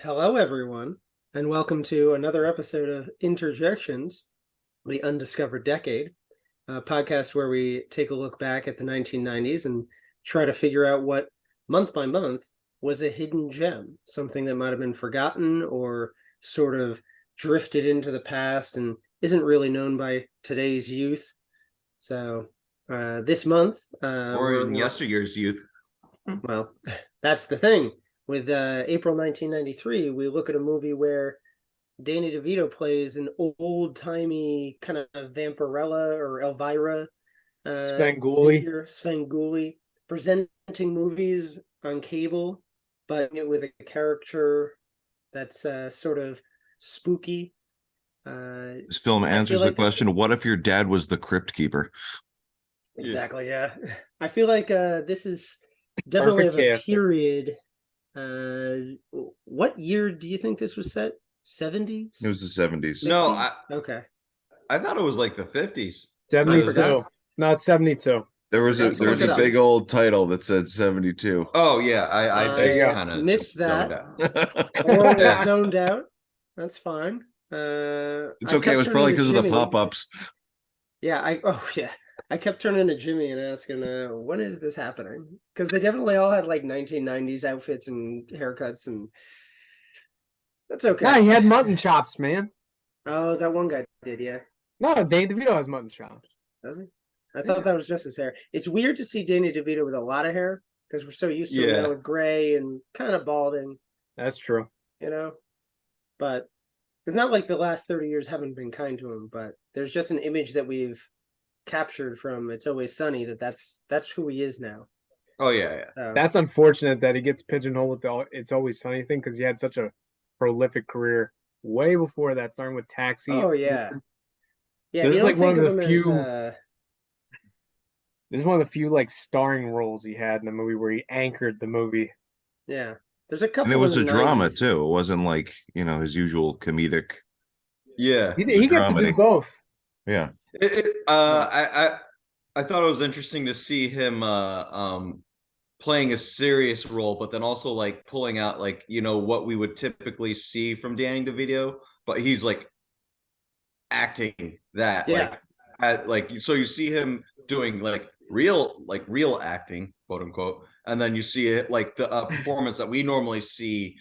Hello, everyone, and welcome to another episode of Interjections, the Undiscovered Decade, a podcast where we take a look back at the 1990s and try to figure out what, month by month, was a hidden gem, something that might have been forgotten or sort of drifted into the past and isn't really known by today's youth. So this month, or in yesteryear's youth. Well, that's the thing. With April 1993, we look at a movie where Danny DeVito plays an old-timey kind of Vampirella or Elvira Svengoolie, presenting movies on cable, but with a character that's sort of spooky. This film answers the question, what if your dad was the crypt keeper? Exactly, yeah. I feel like this is definitely of a period. What year do you think this was set? 70s? It was the 70s. No, I thought it was like the 50s. 72. No, it's 72. There was a big old title that said 72. Oh yeah, I just kind of missed that. Or zoned out. That's fine. It's okay. It was probably because of the pop-ups. Yeah, I kept turning to Jimmy and asking, when is this happening? Because they definitely all had like 1990s outfits and haircuts, and that's okay. Yeah, he had mutton chops, man. Oh, that one guy did, yeah. No, Danny DeVito has mutton chops. Does he? I thought that was just his hair. It's weird to see Danny DeVito with a lot of hair, because we're so used to him with gray and kind of balding. That's true. You know? But it's not like the last 30 years haven't been kind to him, but there's just an image that we've captured from It's Always Sunny that's who he is now. Oh yeah. So, that's unfortunate that he gets pigeonholed with the It's Always Sunny thing, because he had such a prolific career way before that, starting with Taxi. Oh yeah. Yeah, so this is like one of the few this is one of the few like starring roles he had in the movie where he anchored the movie. Yeah. There's a couple. And it was a drama too. It wasn't like, his usual comedic. Yeah. He gets to do both. Yeah. I thought it was interesting to see him playing a serious role, but then also like pulling out like what we would typically see from Danny DeVito, but he's like acting that so you see him doing like real acting, quote unquote, and then you see it like the performance that we normally see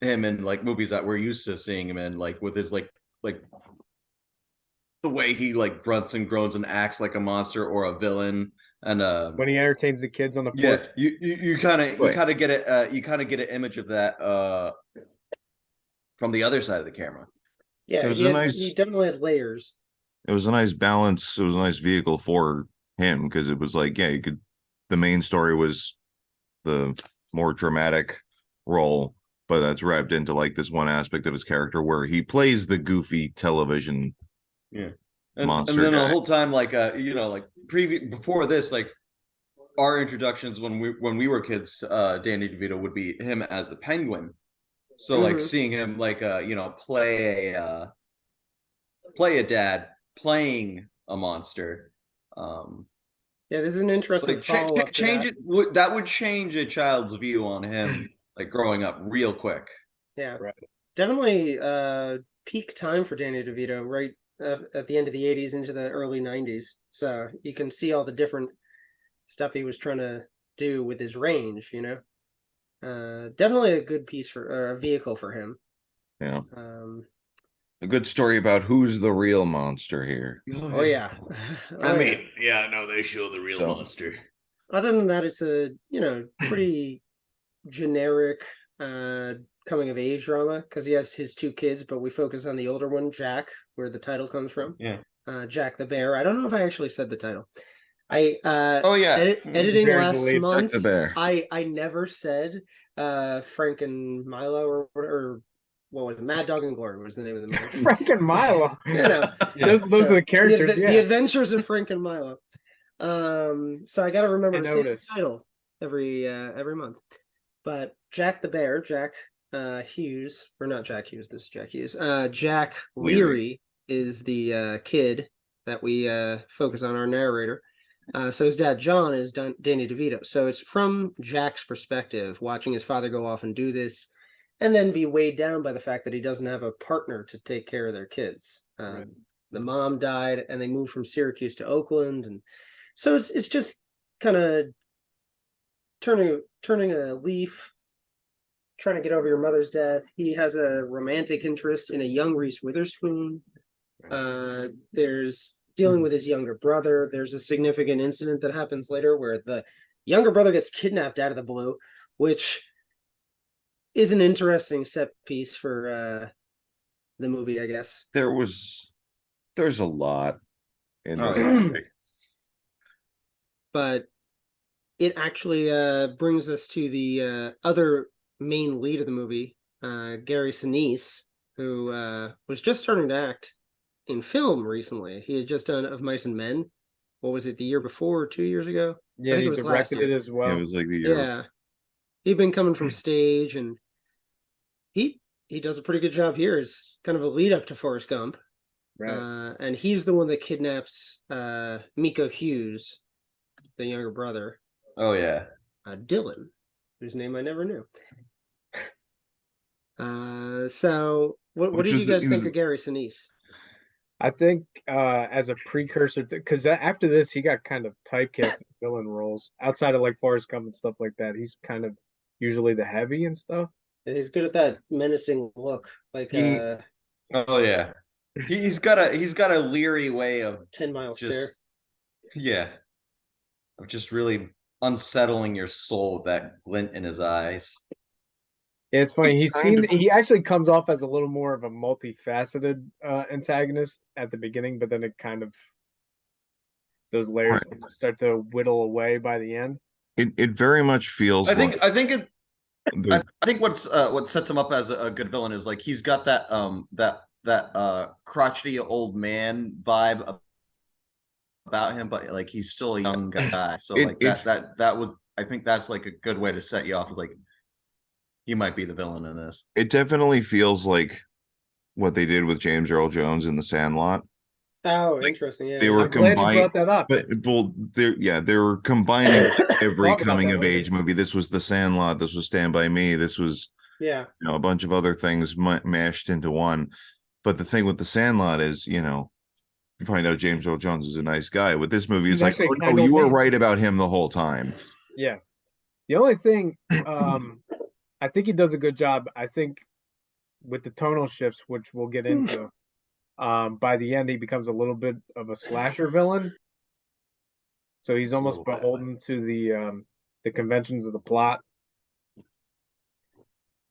him in like movies that we're used to seeing him in, like with his like the way he like grunts and groans and acts like a monster or a villain, and when he entertains the kids on the porch. You kind of get an image of that from the other side of the camera. Yeah, he definitely had layers. It was a nice balance. It was a nice vehicle for him, because it was like, the main story was the more dramatic role, but that's wrapped into like this one aspect of his character where he plays the goofy television monster and then guy. the whole time, like before this, like our introductions when we were kids, Danny DeVito would be him as the Penguin. So like seeing him like play a dad playing a monster. This is an interesting follow-up. That would change a child's view on him, like growing up real quick. Yeah, right. Definitely peak time for Danny DeVito, right at the end of the 80s into the early 90s. So you can see all the different stuff he was trying to do with his range, definitely a good piece for a vehicle for him. Yeah. A good story about who's the real monster here. Oh yeah. They show the real monster. Other than that, it's a pretty generic coming of age drama, because he has his two kids, but we focus on the older one, Jack, where the title comes from. Yeah. Jack the Bear. I don't know if I actually said the title. Editing last month, I never said Frank and Milo or what was it? Mad Dog and Glory was the name of the movie. Frank and Milo. Those are the characters. The Adventures of Frank and Milo. So I got to remember to say the title every month. But Jack the Bear, Jack Hughes, or not Jack Hughes. This is Jack Hughes. Jack Leary is the kid that we focus on, our narrator. So his dad, John, is Danny DeVito. So it's from Jack's perspective, watching his father go off and do this. and then be weighed down by the fact that he doesn't have a partner to take care of their kids. Right. The mom died, and they moved from Syracuse to Oakland, and so it's just kind of turning a leaf, trying to get over your mother's death. He has a romantic interest in a young Reese Witherspoon. There's dealing with his younger brother. There's a significant incident that happens later where the younger brother gets kidnapped out of the blue, which is an interesting set piece for the movie, I guess. There's a lot in this yeah. movie. But it actually brings us to the other main lead of the movie, Gary Sinise, who was just starting to act in film recently. He had just done Of Mice and Men. What was it, the year before or 2 years ago? Yeah, I think he it was last directed year. it as well. It was like the year. Yeah. He'd been coming from stage, and he does a pretty good job here. It's kind of a lead up to Forrest Gump. Right. And he's the one that kidnaps Miko Hughes, the younger brother. Oh yeah. Dylan, whose name I never knew. So what did you guys think of Gary Sinise? I think as a precursor to, because after this he got kind of typecast in villain roles outside of like Forrest Gump and stuff like that. He's kind of usually the heavy and stuff. And he's good at that menacing look, like Oh yeah. He's got a leery way of 10-mile stare. just of just really unsettling your soul with that glint in his eyes. Yeah, it's funny. He actually comes off as a little more of a multifaceted antagonist at the beginning, but then it kind of those layers start to whittle away by the end. It very much feels. I think what sets him up as a good villain is like he's got that crotchety old man vibe about him, but like he's still a young guy. So that was, I think that's like a good way to set you off. Is like he might be the villain in this. It definitely feels like what they did with James Earl Jones in The Sandlot. Oh, interesting. Yeah, they were glad you combining brought that up. But they were combining every coming of age movie. This was The Sandlot. This was Stand By Me. This was a bunch of other things mashed into one. But the thing with The Sandlot is, you find out James Earl Jones is a nice guy. With this movie, it's like, oh no, you were right about him the whole time. Yeah. The only thing, I think he does a good job. I think with the tonal shifts, which we'll get into, by the end he becomes a little bit of a slasher villain. So he's almost beholden to the conventions of the plot.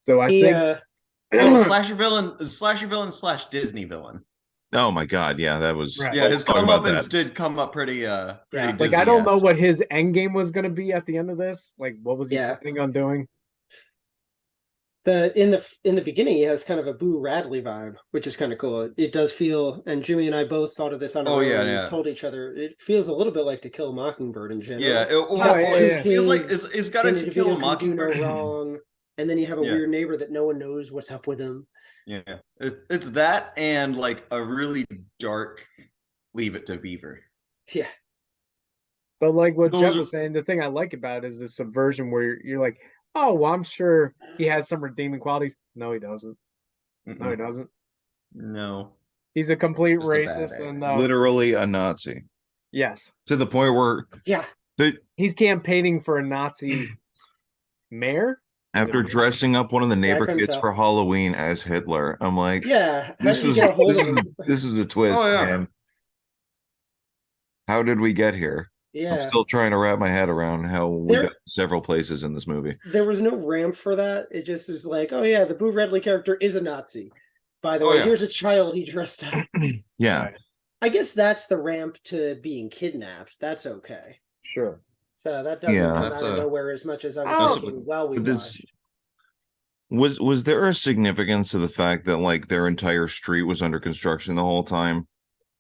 So I think slasher villain / Disney villain. Oh my god, yeah, that was yeah. His comeuppance did come up pretty like Disney-esque. I don't know what his end game was going to be at the end of this. Like, what was he planning on doing? In the beginning, he has kind of a Boo Radley vibe, which is kind of cool. It does feel, and Jimmy and I both thought of this on our own. And told each other it feels a little bit like To Kill a Mockingbird in general. Yeah, it feels like it's got a To Kill a Mockingbird. No wrong, and then you have a weird neighbor that no one knows what's up with him. Yeah, it's that and like a really dark Leave It to Beaver. Yeah, but like what Jeff was saying, the thing I like about it is the subversion where you're like, oh, well, I'm sure he has some redeeming qualities. No, he doesn't. No, he doesn't. No, he's a complete racist and literally a Nazi. Yes, to the point where he's campaigning for a Nazi mayor. After dressing up one of the neighbor kids for Halloween as Hitler, I'm like, this is a twist, man. How did we get here? Yeah, I'm still trying to wrap my head around how we got several places in this movie. There was no ramp for that. It just is like, oh yeah, the Boo Radley character is a Nazi. By the way, here's a child he dressed up. Yeah. I guess that's the ramp to being kidnapped. That's okay. Sure. So that doesn't come out of nowhere as much as I was thinking while we watched. Was there a significance to the fact that like their entire street was under construction the whole time?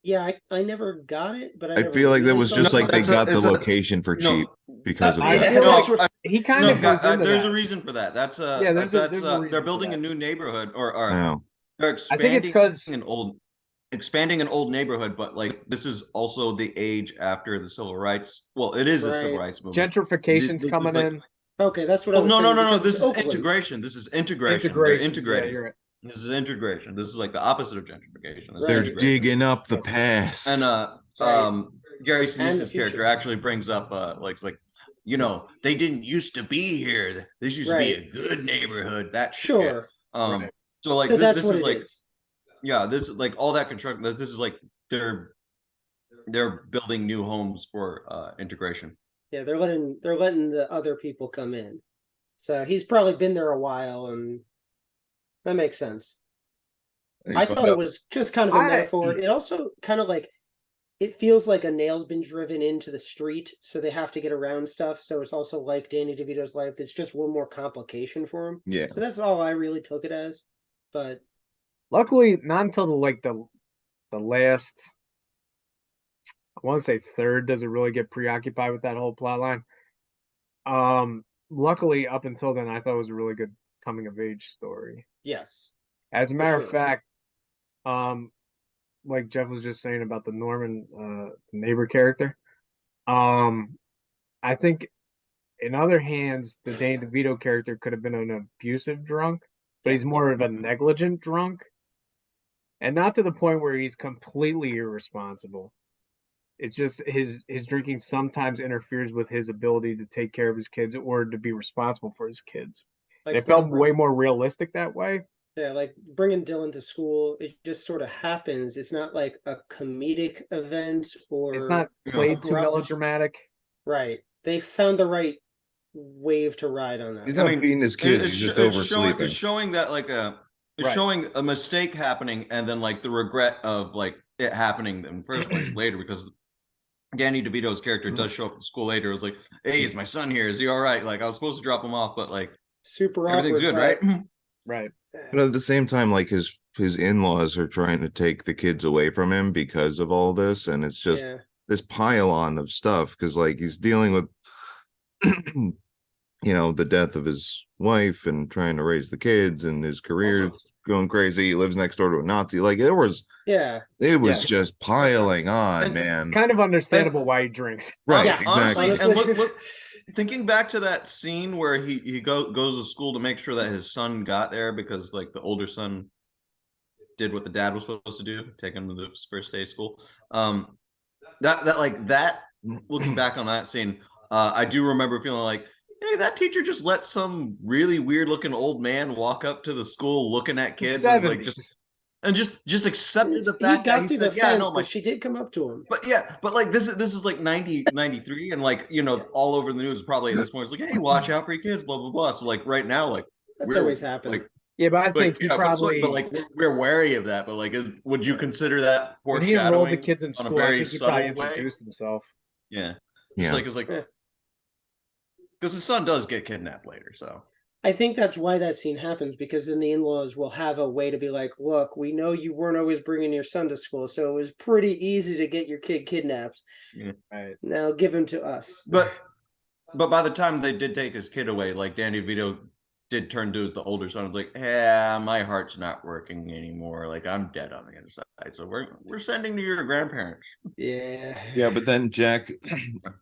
Yeah, I never got it, but I feel like that was just like they got the location for cheap because of that. He kind of there's a reason for that. That's they're building a new neighborhood or they're expanding expanding an old neighborhood, but like this is also the age after the civil rights. Well, it is the civil rights movement. Gentrification's coming in. Okay, that's what I Oh was no, no, saying, no, no. because This it's is Oakland. integration. This is integration. They're Yeah, integrating. you're right. This is integration. This is like the opposite of gentrification. This is Right. They're integration. digging up the past. And Right. Gary And the Sinise's future. character actually brings up like you know, they didn't used to be here. This used to be Right. a good neighborhood. That shit. Sure. Right. So like So that's this what is it like is. yeah, this is like all that construction. This is like they're building new homes for integration. Yeah, they're letting the other people come in. So he's probably been there a while, and that makes sense. And you I find thought it out- was just kind of a metaphor. It also kind of like it feels like a nail's been driven into the street, so they have to get around stuff. So it's also like Danny DeVito's life. It's just one more complication for him. Yeah. So that's all I really took it as. But Luckily, not until the last, I want to say third, does it really get preoccupied with that whole plot line. Luckily, up until then, I thought it was a really good coming of age story. yes, As a matter of sure. fact, like Jeff was just saying about the Norman neighbor character, I think in other hands, the Danny DeVito character could have been an abusive drunk, but he's more of a negligent drunk. And not to the point where he's completely irresponsible. It's just his drinking sometimes interferes with his ability to take care of his kids or to be responsible for his kids. Like It felt way more realistic that way. Yeah, like bringing Dylan to school, it just sort of happens. It's not like a comedic event or It's not played too abrupt. melodramatic. Right. They found the right wave to ride on that. He's not beating his kids. He's just oversleeping. It's showing that like it's showing a mistake happening and then like the regret of like it happening in the first place later, because Danny DeVito's character does show up at school later. It was like, hey, is my son here? Is he all right? Like I was supposed to drop him off, but like Super everything's awkward, good, right? Right. But at the same time, like his in-laws are trying to take the kids away from him because of all this, and it's just this pile on of stuff, because like he's dealing with you know, the death of his wife and trying to raise the kids, and his career going crazy. He lives next door to a Nazi. Like it was just piling on, And man. It's kind of understandable why he drinks. Right. Yeah, exactly. Honestly, and look, thinking back to that scene where he goes to school to make sure that his son got there, because like the older son did what the dad was supposed to do, take him to the first day of school. That looking back on that scene, I do remember feeling like, hey, that teacher just let some really weird looking old man walk up to the school looking at kids and like just accepted the fact that he said, yeah, no, but she did come up to him. But like this is like 93, and like, you know, all over the news probably at this point it's like, hey, watch out for your kids, blah blah blah. So like right now, like that's always happened. Like, yeah, but I think he probably. But like we're wary of that. But like, would you consider that when he enrolled the foreshadowing kids in on a school? I very think he probably subtle way? introduced himself. Yeah, Yeah. it's like because his son does get kidnapped later. So I think that's why that scene happens, because then the in-laws will have a way to be like, look, we know you weren't always bringing your son to school, so it was pretty easy to get your kid kidnapped. Yeah. Right. Now give him to us. But by the time they did take his kid away, like Danny DeVito did turn to the older son. I was like, yeah, my heart's not working anymore. Like I'm dead on the inside. So we're sending to your grandparents. Yeah. But then Jack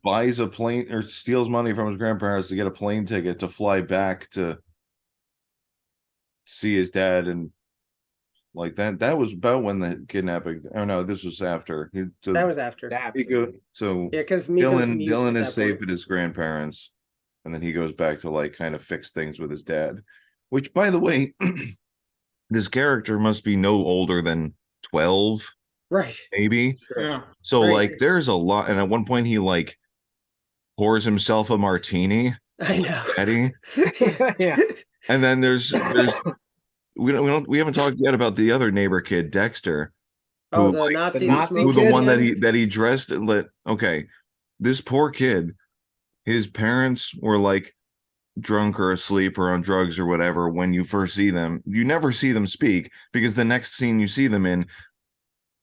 buys a plane or steals money from his grandparents to get a plane ticket to fly back to see his dad, and like that was about when the kidnapping. Oh no, this was after. That was after. Because Dylan is safe at his grandparents, and then he goes back to like kind of fix things with his dad, which, by the way, this character must be no older than 12, right? Maybe. Sure. Yeah. So like there's a lot, and at one point he like pours himself a martini. I know. Eddie. Yeah. And then there's we haven't talked yet about the other neighbor kid, Dexter. Oh, the Nazi who the one that he dressed and let. Okay, this poor kid, his parents were like drunk or asleep or on drugs or whatever. When you first see them, you never see them speak, because the next scene you see them in,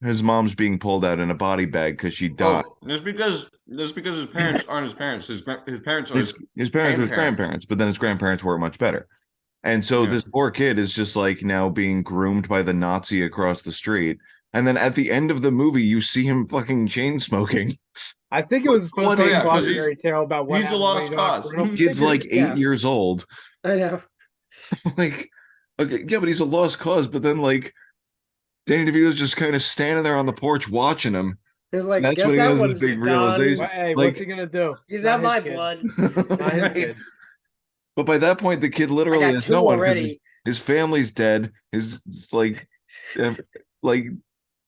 his mom's being pulled out in a body bag because she died. Just because his parents aren't his parents. His parents are his parents were his grandparents, but then his grandparents were much better. And so this poor kid is just like now being groomed by the Nazi across the street, And then at the end of the movie, you see him fucking chain smoking. I think it was supposed What to be is- a 'cause he's- cautionary tale about what he's a happens when lost you don't have cause. parental Kid's like figures. 8 years old. I know. Like, okay, yeah, but he's a lost cause. But then, like, Danny DeVito's just kind of standing there on the porch watching him. It was like, That's guess when he that has the one's big gone. realization. Well, hey, Like- what's he gonna do? He's Not not his my kid. blood. Not his Right. kid. But by that point, the kid I literally got has 2 no one because already. his family's dead. His it's like, like.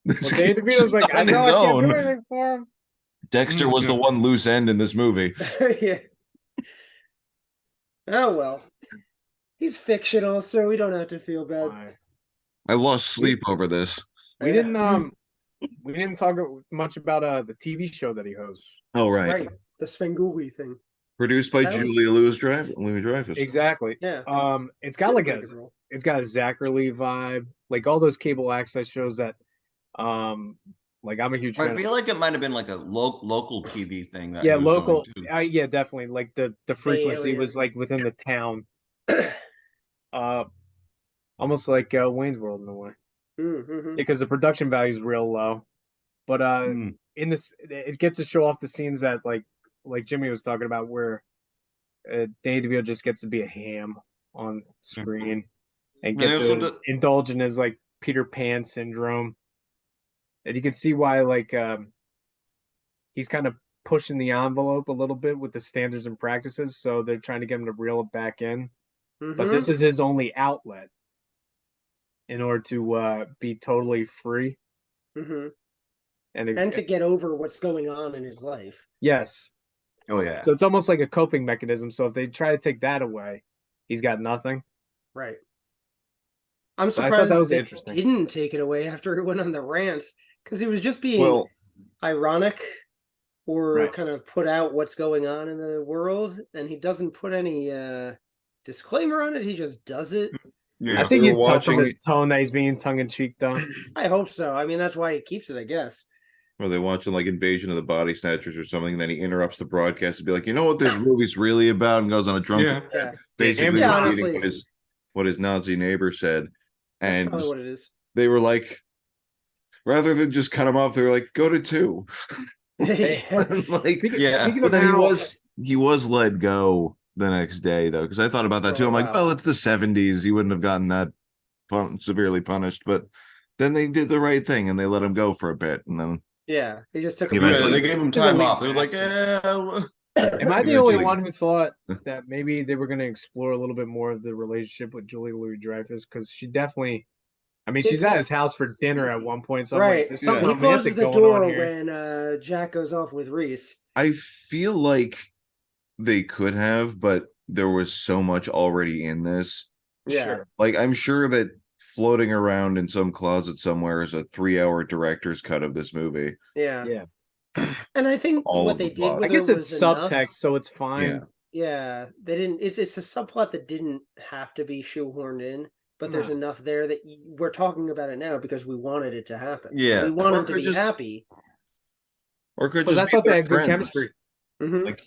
Well, Danny DeVito's like, I on know his I can't do own. anything for him. Dexter was the one loose end in this movie. Yeah. Oh well. He's fictional, so we don't have to feel bad. Why? I lost sleep over this. We Yeah. didn't talk much about the TV show that he hosts. Oh, right. Right. The Svengoolie thing. Produced by That was- Julia Louis-Dreyfus. Exactly. Yeah. It's got like Pretty good role. it's got a Zachary vibe, like all those cable access shows that, like I'm a huge fan. I feel like it might have been like a local TV thing. That Yeah, he was local. doing, too. Yeah, definitely. Like the frequency Area. was like within the town. Almost like Wayne's World in a way, Mm-hmm. because the production value is real low. But Mm. in this, it gets to show off the scenes that like Jimmy was talking about, where Danny DeVito just gets to be a ham on screen and And get also to the- indulge in his like Peter Pan syndrome. And you can see why he's kind of pushing the envelope a little bit with the standards and practices, so they're trying to get him to reel it back in. But this is his only outlet in order to be totally free. Mm-hmm. And To get over what's going on in his life. yes, Oh yeah. so it's almost like a coping mechanism. So if they try to take that away, he's got nothing. Right. I'm So I thought surprised that was they interesting. didn't take it away after he went on the rant, because he was just being Well, ironic or Right. kind of put out what's going on in the world, and he doesn't put any disclaimer on it. He just does it. yeah, I think they you were tell from watching. his tone that he's being tongue in cheek, though. I hope so. I mean, that's why he keeps it, I guess. Were they watching like Invasion of the Body Snatchers or something? And then he interrupts the broadcast to be like, you know what this movie's really about, and goes on a drunken Yeah. Yeah, basically Yeah, repeating honestly. what his Nazi neighbor said. that's And probably what it is. they were like, rather than just cut him off, they were like, go to 2. Yeah. Like, Yeah. Speaking but of then how, he was let go the next day though, because I thought about that too. I'm like, Wow. well, it's the 70s. He wouldn't have gotten that severely punished, but then they did the right thing and they let him go for a bit, and then Yeah, he just took a Eventually- Yeah, they gave him took a time leap off. They was like, back. am I the Eventually- only one who thought that maybe they were going to explore a little bit more of the relationship with Julia Louis-Dreyfus? Because she definitely, I mean, she's at his house for dinner at one point. So I'm Right. like, there's something He romantic closes the going door on here. when Jack goes off with Reese. I feel like they could have, but there was so much already in this. Yeah. Sure. Like, I'm sure that floating around in some closet somewhere is a 3-hour director's cut of this movie. Yeah. Yeah. And I think All what of they the did plot. with I guess it it's was enough. subtext, so it's fine. Yeah. Yeah, they didn't. It's a subplot that didn't have to be shoehorned in, but there's No. enough there that we're talking about it now because we wanted it to happen. Yeah. we want Or him to could be just- happy. Or it could Because just I be thought they their had good friends. chemistry. Mhm. Like,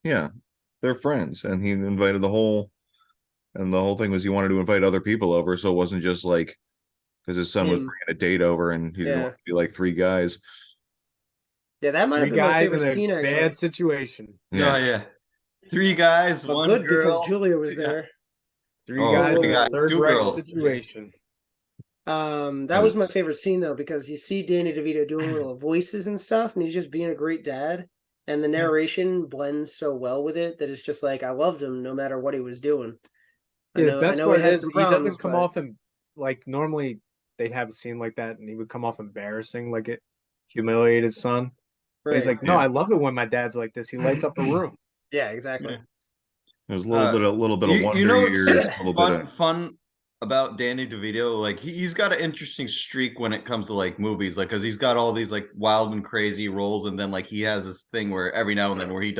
yeah, they're friends, and he invited the whole thing was he wanted to invite other people over, so it wasn't just like because his son was Him. bringing a date over, and he didn't Yeah. want to be like 3 guys. Yeah, that might have Three been my guys favorite in a scene actually. bad situation. Yeah. Yeah. 3 guys, But 1 good girl. because Julia was Yeah. there. Three Oh, guys we in a got third 2 right girls. situation. That was my favorite scene though because you see Danny DeVito doing little voices and stuff, and he's just being a great dad. And the narration blends so well with it that it's just like I loved him no matter what he was doing. Yeah, the best part is he doesn't come but- off and like normally they'd have a scene like that and he would come off embarrassing, like it humiliated his son. But he's Right. like, no, I love it when my dad's like this. He lights up the room. Yeah, exactly. Yeah. There's a little bit of You Wonder know Years, what's a little bit of fun about Danny DeVito? Like he's got an interesting streak when it comes to like movies, like because he's got all these like wild and crazy roles, and then like he has this thing where every now and then where he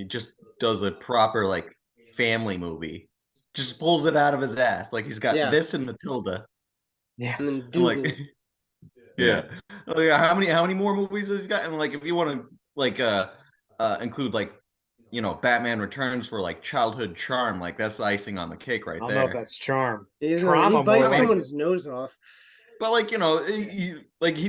just does a proper like family movie, just pulls it out of his ass. Like he's got Yeah. this and Matilda. Yeah. And then And like Dougal. yeah. Like, how many more movies has he got? And like if you want to like include like Batman Returns for like childhood charm. Like that's the icing on the cake right I don't know if there. that's charm. He Trauma more bites like someone's nose off. But like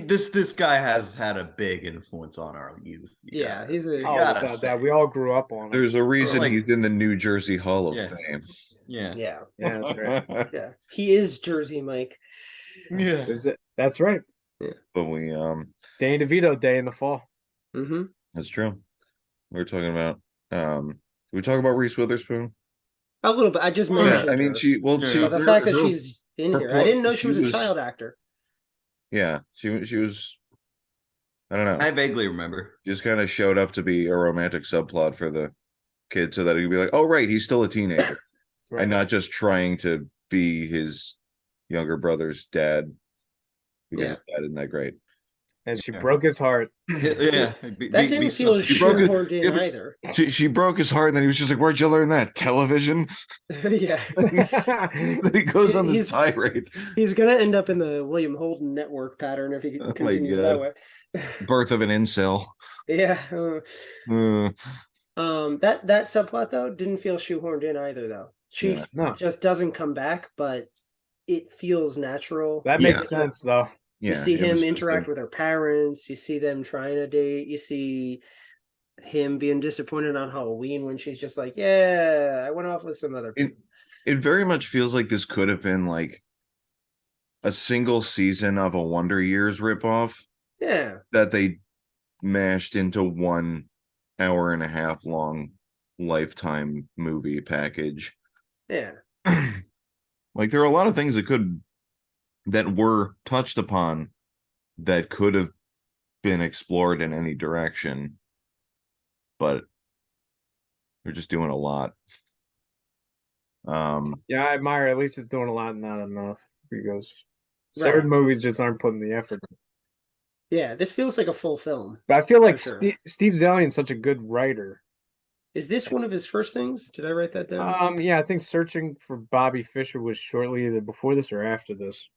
this guy has had a big influence on our youth. Yeah, you Oh, gotta without say. that, we all grew up on it. There's a reason Like- he's in the New Jersey Hall of Yeah. Fame. Yeah. Yeah, Yeah, that's right. yeah. He is Jersey Mike. Yeah. That's right. But we Danny DeVito Day in the fall. Mm-hmm. that's true. We were talking about did we talk about Reese Witherspoon? A little bit. I just Yeah, mentioned. I mean, her. she But the fact that she's in her here, plot- I didn't know she she was a was- child actor. Yeah, she was. I don't know. I vaguely remember. Just kind of showed up to be a romantic subplot for the kid, so that he'd be like, "Oh, right, he's still a teenager," Right. and not just trying to be his younger brother's dad because his dad isn't that great. And she Yeah. broke his heart. Yeah. That didn't feel She broke it- shoehorned in yeah, but- either. She broke his heart, and then he was just like, "Where'd you learn that? Television?" Yeah. Then he goes on this He's- tirade. He's gonna end up in the William Holden network pattern if he Oh my continues God. that way. Birth of an incel. Yeah. Uh, That subplot though didn't feel shoehorned in either though. She Yeah. No, just doesn't come back, but it feels natural. that Yeah. makes sense though. yeah, You see it him was just interact with her parents. You see them trying to date. You see him being disappointed on Halloween when she's just like, "Yeah, I went off with some other." It very much feels like this could have been like a single season of a Wonder Years ripoff Yeah, that they mashed into 1.5 hour long Lifetime movie package. yeah, Like there are a lot of things that were touched upon that could have been explored in any direction, but they're just doing a lot. Yeah, I admire at least it's doing a lot and not enough because Right. certain movies just aren't putting the effort in. yeah. This feels like a full film. But I feel like sure. Steve Zalian's such a good writer. Is this one of his first things? Did I write that down? Yeah, I think Searching for Bobby Fischer was shortly either before this or after this.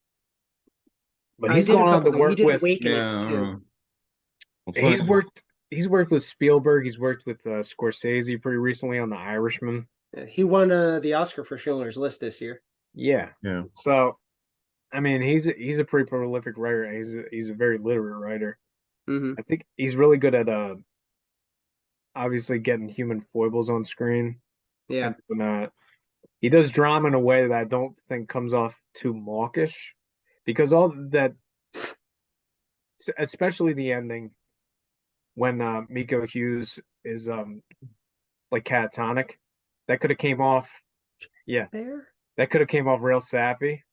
But I he's did a going on to couple things. work He did with. Awakenings too. He's worked. He's worked with Spielberg. He's worked with Scorsese pretty recently on The Irishman. Yeah, he won the Oscar for Schindler's List this year. Yeah. Yeah. So, I mean, he's a pretty prolific writer. And he's a very literate writer. Mm-hmm. I think he's really good at obviously getting human foibles on screen. Yeah, And, he does drama in a way that I don't think comes off too mawkish, because all that, especially the ending when Miko Hughes is like catatonic, that could have came off. Yeah, there. that could have came off real sappy.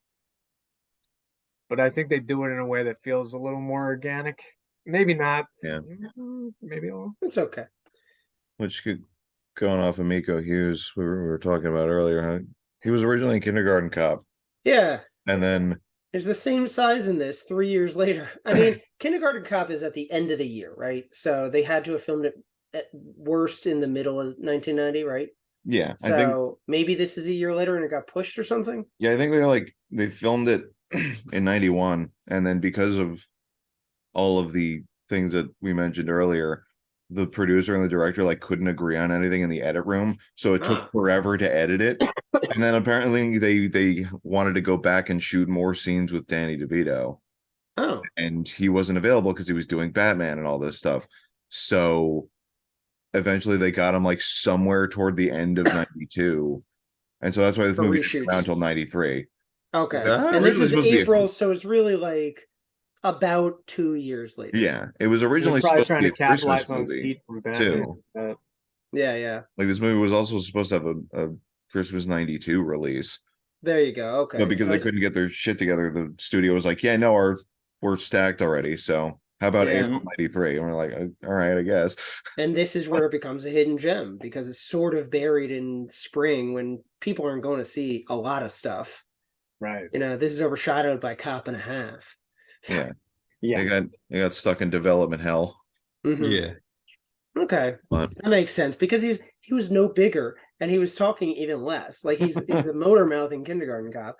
But I think they do it in a way that feels a little more organic. Maybe not. Yeah. Maybe a little. It's okay. Which could going off of Miko Hughes, we were talking about earlier. Huh? He was originally a Kindergarten Cop, Yeah, and then it's the same size in this 3 years later. I mean, Kindergarten Cop is at the end of the year, right? So they had to have filmed it at worst in the middle of 1990, right? yeah, So I think maybe this is a year later and it got pushed or something. I think they filmed it in 91, and then because of all of the things that we mentioned earlier, the producer and the director couldn't agree on anything in the edit room, so it took forever to edit it. And then apparently they wanted to go back and shoot more scenes with Danny DeVito, Oh, and he wasn't available because he was doing Batman and all this stuff. So eventually they got him somewhere toward the end of 92, and so that's why this For movie reshoots. didn't come out until 93. okay. Ah, And this originally is supposed to be a- April, so it's really about 2 years later. Yeah, it was He originally was probably supposed to trying be to a Christmas capitalize on his movie heat from Batman. too. Yeah. This movie was also supposed to have a Christmas 92 release, There you go. Okay. but because So they couldn't get their shit together, the studio was like, "Yeah, no, we're stacked already. So how about Yeah. April 93?" And we're like, "All right, I guess." And this is where it becomes a hidden gem because it's sort of buried in spring when people aren't going to see a lot of stuff. Right. This is overshadowed by Cop and a Half. Yeah, Yeah. they got stuck in development hell. Mhm. Yeah. Okay. But That makes sense because he was no bigger and he was talking even less. He's a motor mouth in Kindergarten Cop.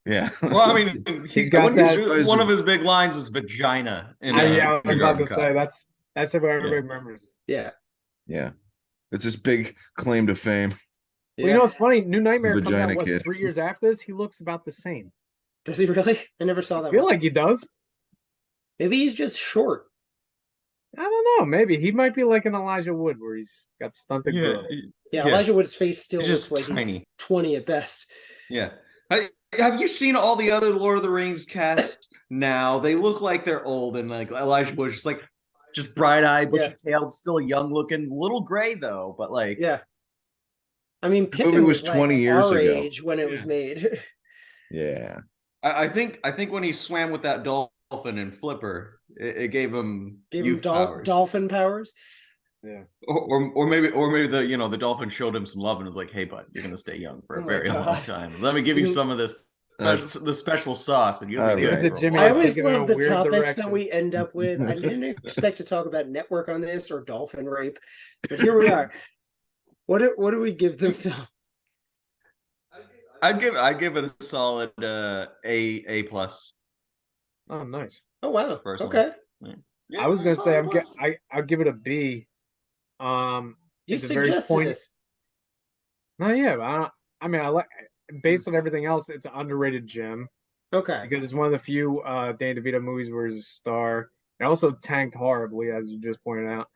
yeah, Well, I mean, He's got that- one of his big lines is vagina. I was about Kindergarten to Cop. say that's what everybody remembers. Yeah. yeah. It's this big claim to fame. Well, you know what's funny? New Nightmare comes vagina out, what, kid. 3 years after this? He looks about the same. Does he really? I never saw I that feel one. like he does. Maybe he's just short. I don't know. Maybe he might be like an Elijah Wood, where he's got stunted growth. Yeah, Elijah Wood's face still He's looks just like tiny. he's 20 at best. Yeah. Have you seen all the other Lord of the Rings casts now? They look like they're old, and like Elijah Wood, just bright-eyed, bushy-tailed, still young-looking, little gray though, but like Yeah. I mean, The Pippin movie was like 20 years our ago. age when it was made. Yeah. I think when he swam with that dolphin in Flipper, it gave him Gave youth him powers. dolphin powers. Yeah. Or maybe the dolphin showed him some love and was like, "Hey, bud, you're gonna stay young for a very long time. Let me give you some of this the special sauce, and you'll be good." Right. Jimmy, I I'm always taking it in love a the weird topics that direction. we end up with. I didn't expect to talk about network on this or dolphin rape, but here we are. What do we give the film? I'd give it a solid A plus. Oh, nice. Oh wow. Personally. Okay. Yeah, I was gonna say solid A+. I'll give it a B. You It's a very suggested point. this. No, yeah, I mean, I like based on everything else, it's an underrated gem Okay. because it's one of the few Danny DeVito movies where he's a star. It also tanked horribly, as you just pointed out.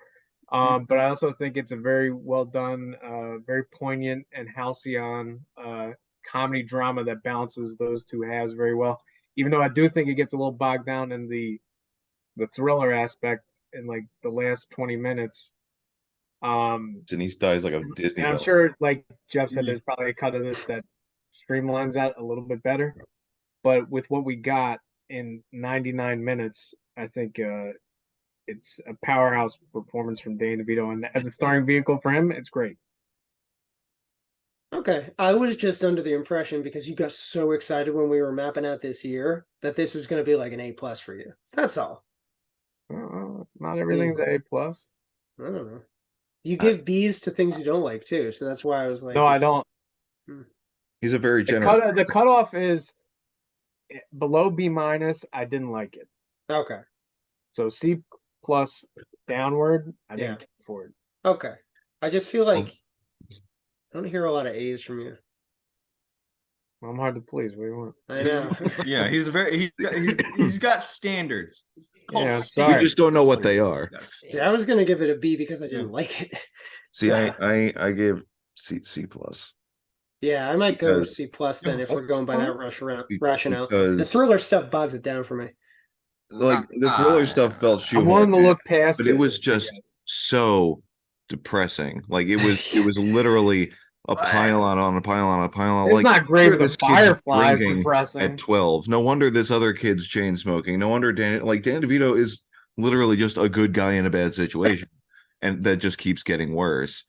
But I also think it's a very well done, very poignant and halcyon comedy drama that balances those two halves very well. Even though I do think it gets a little bogged down in the thriller aspect in like the last 20 minutes. And he dies like a Disney And I'm villain. sure, like Jeff said, there's probably a cut of this that streamlines that a little bit better. But with what we got in 99 minutes, I think it's a powerhouse performance from Danny DeVito, and as a starring vehicle for him, it's great. Okay. I was just under the impression because you got so excited when we were mapping out this year that this was going to be like an A plus for you. That's all. Not everything's A plus. I don't know. You give B's to things you don't like too, so that's why I was like, No, I don't. He's a very generous. The cutoff is below B minus. I didn't like it. Okay. So C plus downward. I didn't care for it. Okay. I just feel like I don't hear a lot of A's from you. I'm hard to please. What do you want? I know. Yeah, he's got standards. It's called Yeah, You standards. just don't know what they are. Yeah, I was gonna give it a B because I didn't like it. See, So, I gave C plus. yeah, I might go Because- C plus then if we're going by that rationale. The Because- thriller stuff bogs it down for me. Like the thriller stuff felt I'm willing to shoehorned, look past but it was just so depressing. Like it was literally a pile on a pile on a pile on. It's Like not great, no wonder but this kid's Firefly is drinking depressing. at 12. No wonder this other kid's chain smoking. No wonder Dan DeVito is literally just a good guy in a bad situation, and that just keeps getting worse.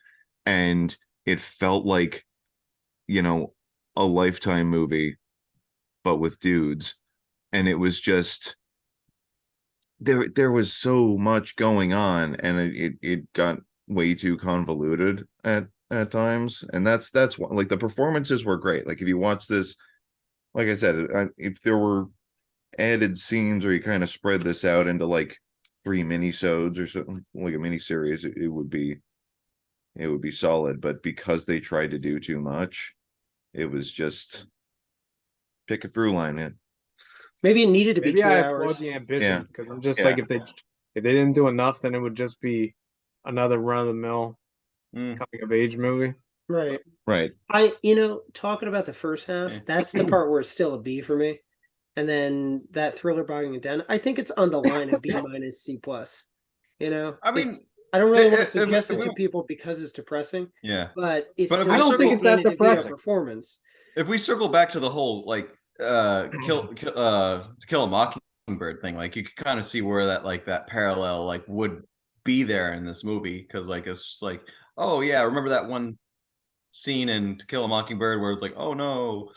And it felt like, a Lifetime movie, but with dudes, and it was just there was so much going on, and it got way too convoluted at times, and that's what, like, the performances were great. Like if you watch this, like I said, if there were added scenes or you kind of spread this out into like 3 minisodes or something, like a mini series, it would be solid. But because they tried to do too much, it was just pick a through line in. Maybe it needed to be Maybe 2 I hours. applaud the ambition because I'm just Yeah. like if they didn't do enough, then it would just be another run of the mill coming of age movie. Right. Right. Talking about the first half, that's the part where it's still a B for me. And then that thriller bogging it down, I think it's on the line of B minus C plus. I mean, I don't really want to if- suggest if it to we- people because it's depressing, Yeah. but it's But if still we I don't think it's that Danny DeVito depressing. performance. If we circle back to the whole like To Kill a Mockingbird thing, like you could kind of see where that parallel like would be there in this movie, because like it's just like, oh yeah, remember that one scene in To Kill a Mockingbird where it's like, oh no,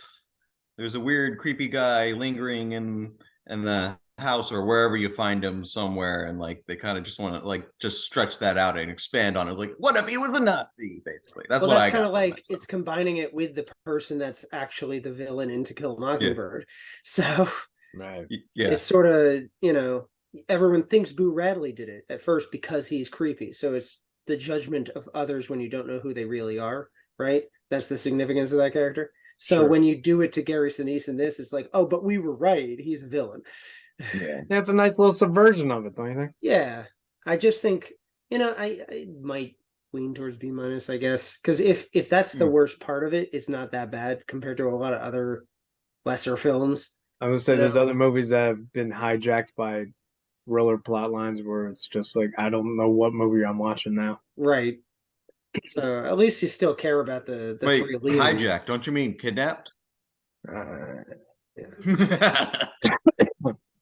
there's a weird creepy guy lingering in the house or wherever you find him somewhere, and like they kind of just want to like just stretch that out and expand on it. It's like, what if he was a Nazi? Basically, that's what I kind got of from like it, so. it's combining it with the person that's actually the villain in To Kill a Mockingbird. So Right. Yeah, it's sort of everyone thinks Boo Radley did it at first because he's creepy. So it's the judgment of others when you don't know who they really are, right? That's the significance of that character. So Sure. when you do it to Gary Sinise in this, it's like, oh, but we were right. He's a villain. Yeah. That's a nice little subversion of it, don't you think? Yeah. I just think, I might lean towards B minus, I guess. Because if that's the worst part of it, it's not that bad compared to a lot of other lesser films. I was gonna say Yeah. there's other movies that have been hijacked by thriller plot lines where it's just like I don't know what movie I'm watching now. Right. So at least you still care about the Wait, three leads. hijack? Don't you mean kidnapped?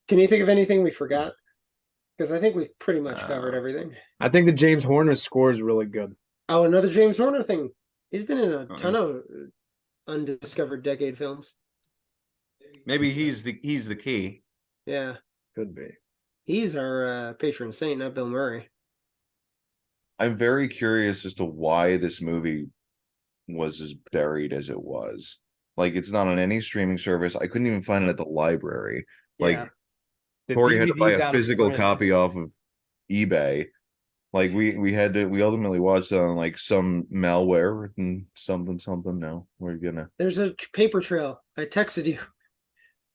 Can you think of anything we forgot? Because I think we pretty much covered everything. I think the James Horner score is really good. Oh, another James Horner thing. He's been in a ton of undiscovered decade films. Maybe he's the key. Yeah. Could be. He's our patron saint, not Bill Murray. I'm very curious as to why this movie was as buried as it was. Like, it's not on any streaming service. I couldn't even find it at the library. Like, Yeah. The Corey had to buy DVD's a out of physical print. copy off of eBay. Like, we ultimately watched it on like some malware and something. No, we're gonna. There's a paper trail. I texted you.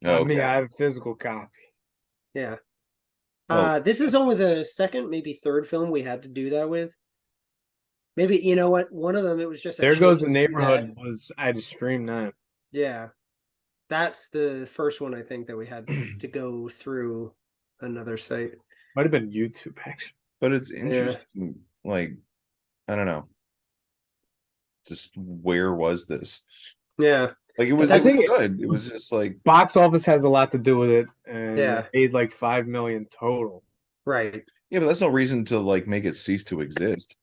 I mean, Okay. I have a physical copy. Yeah. Oh. This is only the second, maybe third film we had to do that with. Maybe, you know what? One of them, it was just a There Goes the chance to do Neighborhood that. was I had to stream that. Yeah. That's the first one I think that we had to go through another site. Might have been YouTube actually. But it's interesting. Like, I don't know. Just where was this? Yeah. Like, it was, I it think was good. It was just like, Box office has a lot to do with it, and Yeah. it made like $5 million total. Right. yeah, but that's no reason to like make it cease to exist.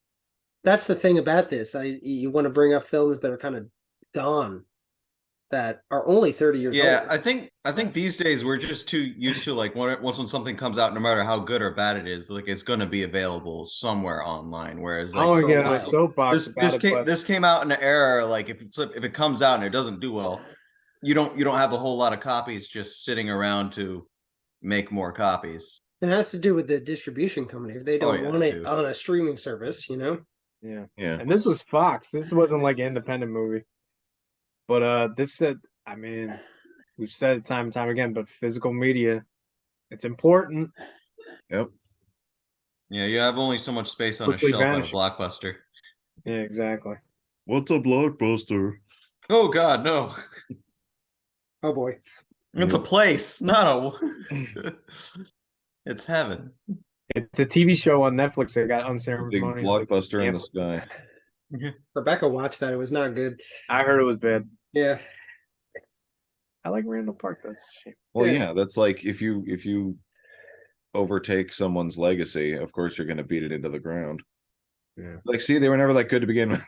That's the thing about this. You want to bring up films that are kind of gone, that are only 30 years Yeah, old. I think these days we're just too used to like once when something comes out, no matter how good or bad it is, like it's going to be available somewhere online. Whereas I like don't want to get on a Wow. soapbox about it, but this came out in an era like if it comes out and it doesn't do well, you don't have a whole lot of copies just sitting around to make more copies. It has to do with the distribution company. If they don't yeah, want it too. on a streaming service, yeah. Yeah. And this was Fox. This wasn't like an independent movie. But this said, I mean, we've said it time and time again, but physical media, it's important. Yep. Yeah, you have only so much space on a Quickly shelf at a vanishing. Blockbuster. Yeah, exactly. What's a blockbuster? Oh God, no! Oh boy. It's a place, not a. It's heaven. It's a TV show on Netflix that got Big unceremoniously blockbuster in the canceled. sky. Rebecca watched that. It was not good. I heard it was bad. Yeah. I like Randall Park. That's a shame. Well, Yeah. yeah, that's like if you overtake someone's legacy, of course you're going to beat it into the ground. Yeah. Like, see, they were never that good to begin with.